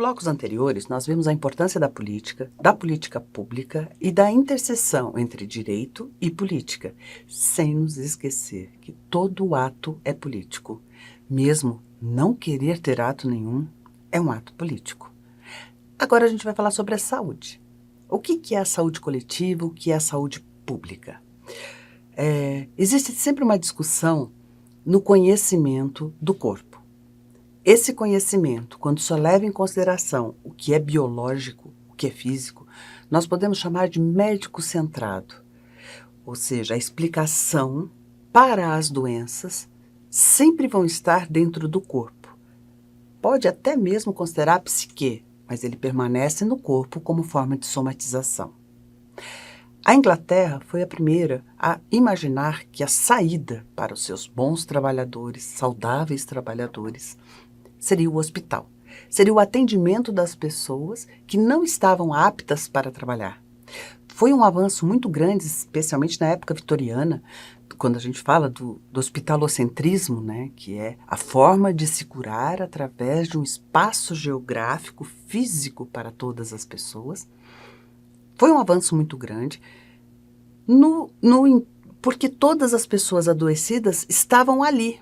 blocos anteriores, nós vimos a importância da política pública e da interseção entre direito e política, sem nos esquecer que todo ato é político. Mesmo não querer ter ato nenhum é um ato político. Agora a gente vai falar sobre a saúde. O que é a saúde coletiva, o que é a saúde pública? Existe sempre uma discussão no conhecimento do corpo. Esse conhecimento, quando só leva em consideração o que é biológico, o que é físico, nós podemos chamar de médico centrado. Ou seja, a explicação para as doenças sempre vão estar dentro do corpo. Pode até mesmo considerar a psique, mas ele permanece no corpo como forma de somatização. A Inglaterra foi a primeira a imaginar que a saída para os seus bons trabalhadores, saudáveis trabalhadores, seria o hospital. Seria o atendimento das pessoas que não estavam aptas para trabalhar. Foi um avanço muito grande, especialmente na época vitoriana, quando a gente fala do hospitalocentrismo, né, que é a forma de se curar através de um espaço geográfico, físico para todas as pessoas. Foi um avanço muito grande, porque todas as pessoas adoecidas estavam ali.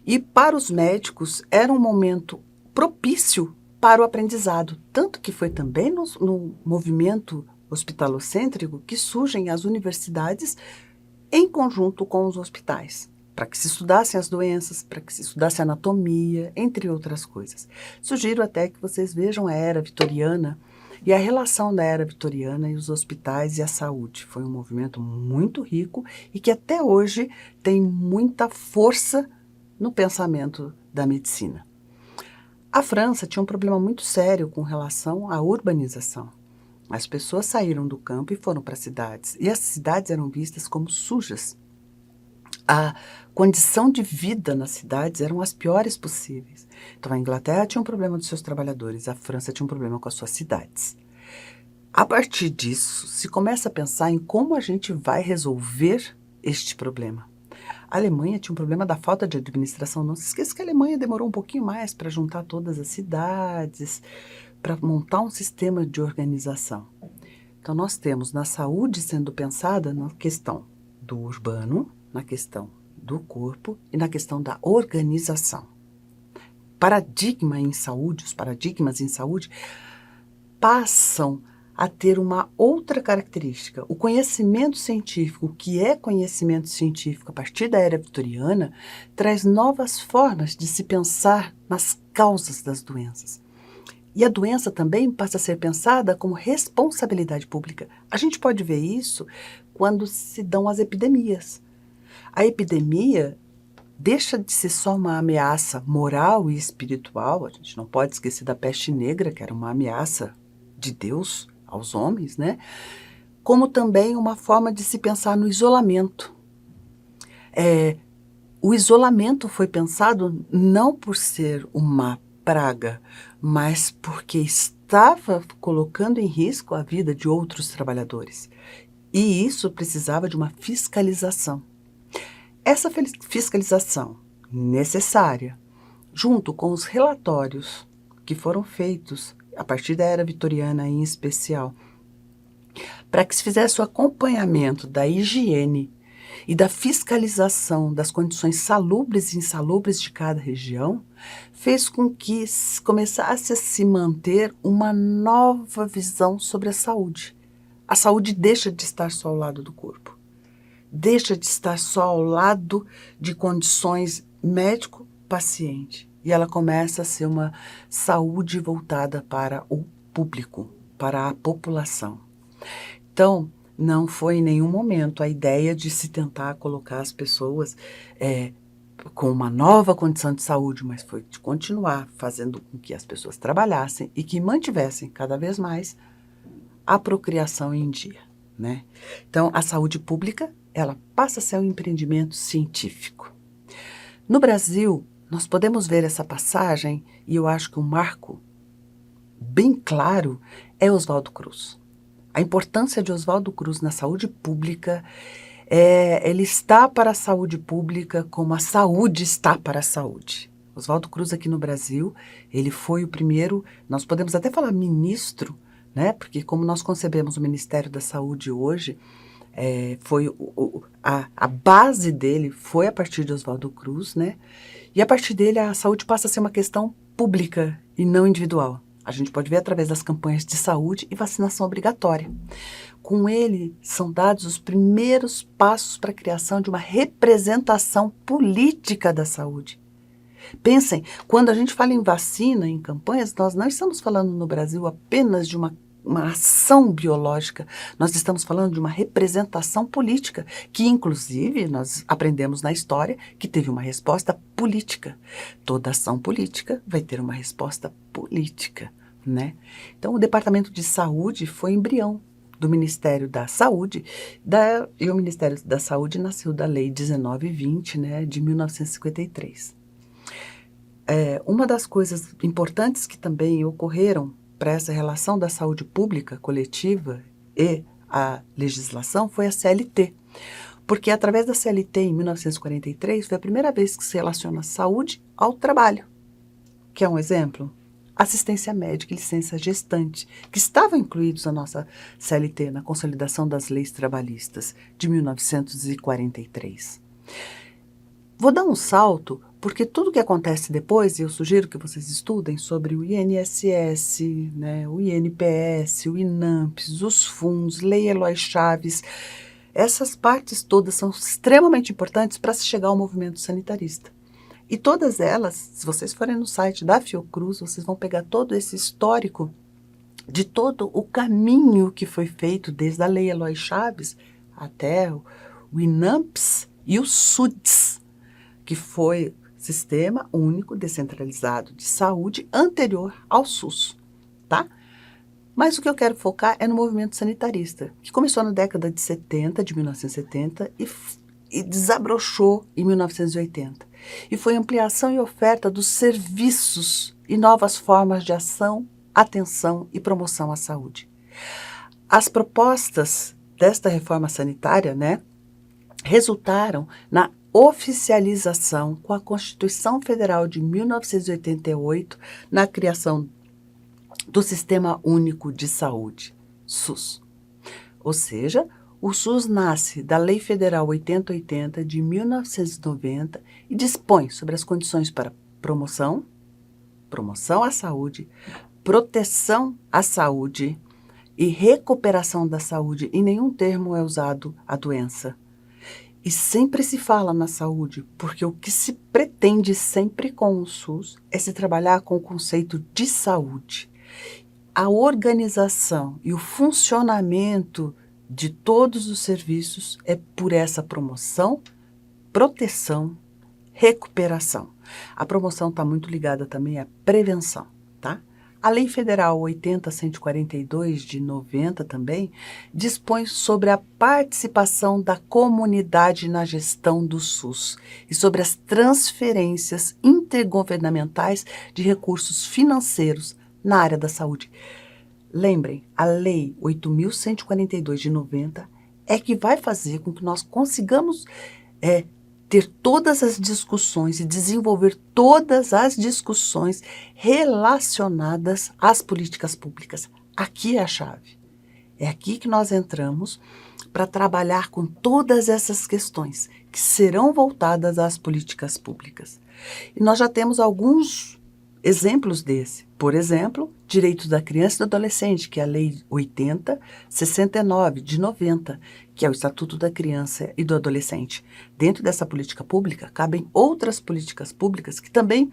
E para os médicos era um momento propício para o aprendizado, tanto que foi também no movimento hospitalocêntrico que surgem as universidades em conjunto com os hospitais, para que se estudassem as doenças, para que se estudasse a anatomia, entre outras coisas. Sugiro até que vocês vejam a era vitoriana e a relação da era vitoriana e os hospitais e a saúde. Foi um movimento muito rico e que até hoje tem muita força no pensamento da medicina. A França tinha um problema muito sério com relação à urbanização. As pessoas saíram do campo e foram para as cidades, e as cidades eram vistas como sujas. A condição de vida nas cidades eram as piores possíveis. Então a Inglaterra tinha um problema dos seus trabalhadores, a França tinha um problema com as suas cidades. A partir disso, se começa a pensar em como a gente vai resolver este problema. A Alemanha tinha um problema da falta de administração. Não se esqueça que a Alemanha demorou um pouquinho mais para juntar todas as cidades, para montar um sistema de organização. Então, nós temos na saúde sendo pensada na questão do urbano, na questão do corpo e na questão da organização. Os paradigmas em saúde passam a ter uma outra característica. O conhecimento científico, o que é conhecimento científico a partir da era vitoriana, traz novas formas de se pensar nas causas das doenças. E a doença também passa a ser pensada como responsabilidade pública. A gente pode ver isso quando se dão as epidemias. A epidemia deixa de ser só uma ameaça moral e espiritual. A gente não pode esquecer da peste negra, que era uma ameaça de Deus aos homens, né? Como também uma forma de se pensar no isolamento. O isolamento foi pensado não por ser uma praga, mas porque estava colocando em risco a vida de outros trabalhadores. E isso precisava de uma fiscalização. Essa fiscalização necessária, junto com os relatórios que foram feitos a partir da era vitoriana em especial, para que se fizesse o acompanhamento da higiene e da fiscalização das condições salubres e insalubres de cada região, fez com que começasse a se manter uma nova visão sobre a saúde. A saúde deixa de estar só ao lado do corpo, deixa de estar só ao lado de condições médico-paciente, e ela começa a ser uma saúde voltada para o público, para a população. Então, não foi em nenhum momento a ideia de se tentar colocar as pessoas com uma nova condição de saúde, mas foi de continuar fazendo com que as pessoas trabalhassem e que mantivessem cada vez mais a procriação em dia, né? Então, a saúde pública, ela passa a ser um empreendimento científico. No Brasil, nós podemos ver essa passagem, e eu acho que um marco bem claro é Oswaldo Cruz. A importância de Oswaldo Cruz na saúde pública ele está para a saúde pública como a saúde está para a saúde. Oswaldo Cruz aqui no Brasil, ele foi o primeiro, nós podemos até falar ministro, né? Porque como nós concebemos o Ministério da Saúde hoje, foi a base dele foi a partir de Oswaldo Cruz, né? E a partir dele a saúde passa a ser uma questão pública e não individual. A gente pode ver através das campanhas de saúde e vacinação obrigatória. Com ele são dados os primeiros passos para a criação de uma representação política da saúde. Pensem, quando a gente fala em vacina, em campanhas, nós não estamos falando no Brasil apenas de uma ação biológica, nós estamos falando de uma representação política, que inclusive nós aprendemos na história que teve uma resposta política. Toda ação política vai ter uma resposta política, né? Então o Departamento de Saúde foi embrião do Ministério da Saúde, e o Ministério da Saúde nasceu da Lei 1920, né, de 1953. Uma das coisas importantes que também ocorreram para essa relação da saúde pública, coletiva e a legislação foi a CLT. Porque através da CLT, em 1943, foi a primeira vez que se relaciona a saúde ao trabalho. Quer um exemplo? Assistência médica e licença gestante, que estavam incluídos na nossa CLT, na Consolidação das Leis Trabalhistas, de 1943. Vou dar um salto, porque tudo que acontece depois, e eu sugiro que vocês estudem sobre o INSS, né, o INPS, o INAMPS, os fundos, Lei Eloy Chaves, essas partes todas são extremamente importantes para se chegar ao movimento sanitarista. E todas elas, se vocês forem no site da Fiocruz, vocês vão pegar todo esse histórico de todo o caminho que foi feito desde a Lei Eloy Chaves até o INAMPS e o SUDS, que foi Sistema Único Descentralizado de Saúde anterior ao SUS, tá? Mas o que eu quero focar é no movimento sanitarista, que começou na década de 70, de 1970, e desabrochou em 1980. E foi ampliação e oferta dos serviços e novas formas de ação, atenção e promoção à saúde. As propostas desta reforma sanitária, né, resultaram na oficialização com a Constituição Federal de 1988 na criação do Sistema Único de Saúde, SUS. Ou seja, o SUS nasce da Lei Federal 8080 de 1990 e dispõe sobre as condições para promoção à saúde, proteção à saúde e recuperação da saúde. Em nenhum termo é usado a doença. E sempre se fala na saúde, porque o que se pretende sempre com o SUS é se trabalhar com o conceito de saúde. A organização e o funcionamento de todos os serviços é por essa promoção, proteção, recuperação. A promoção está muito ligada também à prevenção, tá? A Lei Federal 80.142, de 90 também, dispõe sobre a participação da comunidade na gestão do SUS e sobre as transferências intergovernamentais de recursos financeiros na área da saúde. Lembrem, a Lei 8.142, de 90, é que vai fazer com que nós consigamos ter todas as discussões e desenvolver todas as discussões relacionadas às políticas públicas. Aqui é a chave. É aqui que nós entramos para trabalhar com todas essas questões que serão voltadas às políticas públicas. E nós já temos alguns exemplos desse. Por exemplo, direitos da criança e do adolescente, que é a Lei 80.69, de 90, que é o Estatuto da Criança e do Adolescente. Dentro dessa política pública, cabem outras políticas públicas que também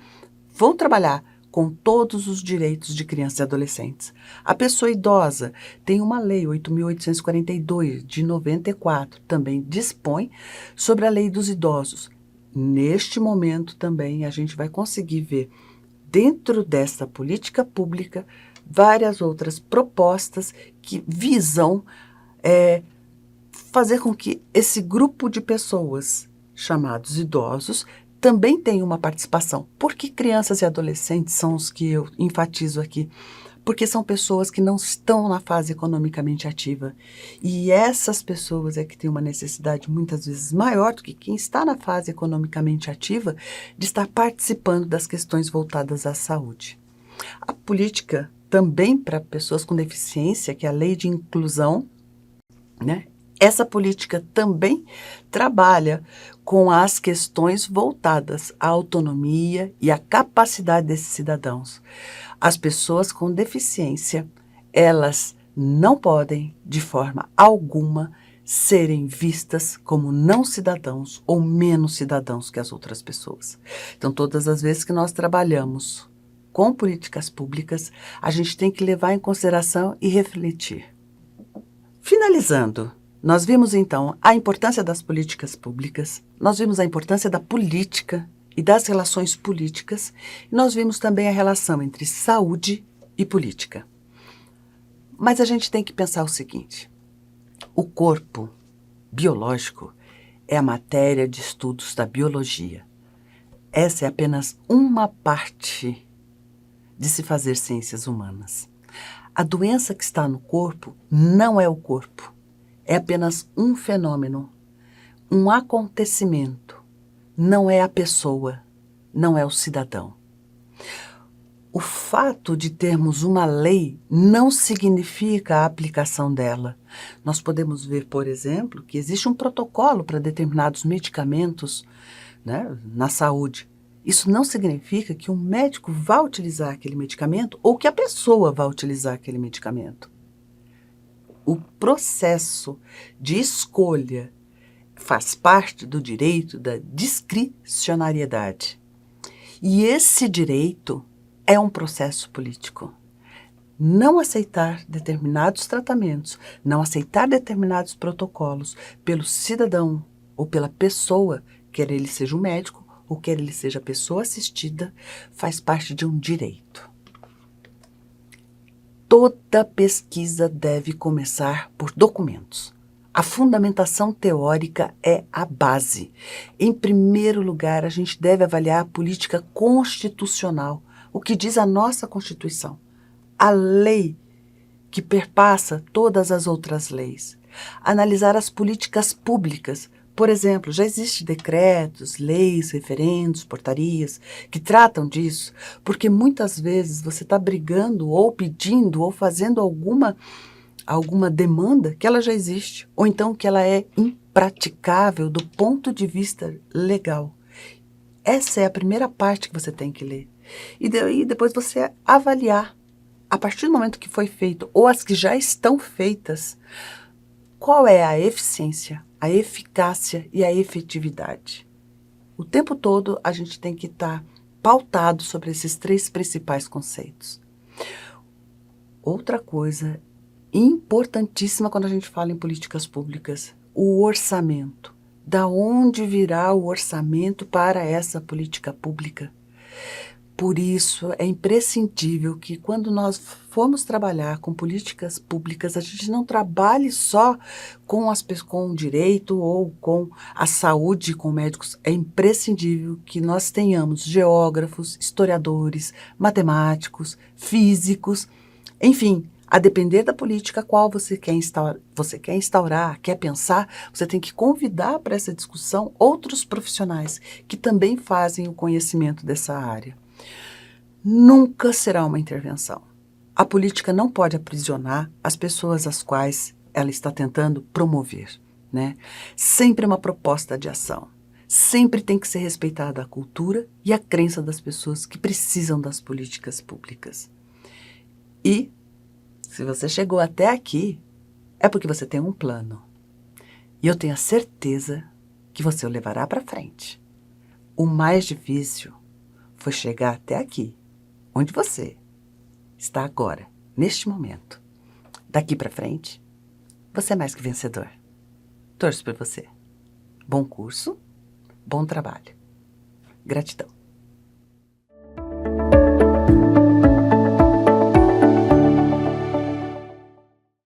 vão trabalhar com todos os direitos de crianças e adolescentes. A pessoa idosa tem uma lei, 8.842, de 94, também dispõe sobre a lei dos idosos. Neste momento também a gente vai conseguir ver dentro dessa política pública várias outras propostas que visam fazer com que esse grupo de pessoas, chamados idosos, também tenha uma participação. Porque crianças e adolescentes são os que eu enfatizo aqui? porque são pessoas que não estão na fase economicamente ativa. E essas pessoas é que têm uma necessidade muitas vezes maior do que quem está na fase economicamente ativa de estar participando das questões voltadas à saúde. A política também para pessoas com deficiência, que é a lei de inclusão, né? Essa política também trabalha com as questões voltadas à autonomia e à capacidade desses cidadãos. As pessoas com deficiência, elas não podem, de forma alguma, serem vistas como não cidadãos ou menos cidadãos que as outras pessoas. Então, todas as vezes que nós trabalhamos com políticas públicas, a gente tem que levar em consideração e refletir. Finalizando, nós vimos então a importância das políticas públicas, nós vimos a importância da política e das relações políticas, e nós vimos também a relação entre saúde e política. Mas a gente tem que pensar o seguinte: o corpo biológico é a matéria de estudos da biologia. Essa é apenas uma parte de se fazer ciências humanas. A doença que está no corpo não é o corpo, é apenas um fenômeno, um acontecimento, não é a pessoa, não é o cidadão. O fato de termos uma lei não significa a aplicação dela. Nós podemos ver, por exemplo, que existe um protocolo para determinados medicamentos, né, na saúde. Isso não significa que o médico vá utilizar aquele medicamento ou que a pessoa vá utilizar aquele medicamento. O processo de escolha faz parte do direito da discricionariedade. E esse direito é um processo político. Não aceitar determinados tratamentos, não aceitar determinados protocolos pelo cidadão ou pela pessoa, quer ele seja um médico ou quer ele seja a pessoa assistida, faz parte de um direito. Toda pesquisa deve começar por documentos. A fundamentação teórica é a base. Em primeiro lugar, a gente deve avaliar a política constitucional, o que diz a nossa Constituição, a lei que perpassa todas as outras leis. Analisar as políticas públicas. Por exemplo, já existem decretos, leis, referendos, portarias que tratam disso, porque muitas vezes você está brigando ou pedindo ou fazendo alguma demanda que ela já existe, ou então que ela é impraticável do ponto de vista legal. Essa é a primeira parte que você tem que ler. E daí depois você avaliar, a partir do momento que foi feito, ou as que já estão feitas, qual é a eficiência, a eficácia e a efetividade. O tempo todo a gente tem que estar pautado sobre esses três principais conceitos. Outra coisa importantíssima quando a gente fala em políticas públicas, o orçamento. Da onde virá o orçamento para essa política pública? Por isso, é imprescindível que quando nós formos trabalhar com políticas públicas, a gente não trabalhe só com o direito ou com a saúde, com médicos. É imprescindível que nós tenhamos geógrafos, historiadores, matemáticos, físicos, enfim, a depender da política qual você quer instaurar, quer pensar, você tem que convidar para essa discussão outros profissionais que também fazem o conhecimento dessa área. Nunca será uma intervenção. A política não pode aprisionar as pessoas às quais ela está tentando promover, né? Sempre uma proposta de ação. Sempre tem que ser respeitada a cultura e a crença das pessoas que precisam das políticas públicas. E, se você chegou até aqui, é porque você tem um plano. E eu tenho a certeza que você o levará para frente. O mais difícil foi chegar até aqui, onde você está agora, neste momento. Daqui para frente, você é mais que vencedor. Torço por você. Bom curso, bom trabalho. Gratidão.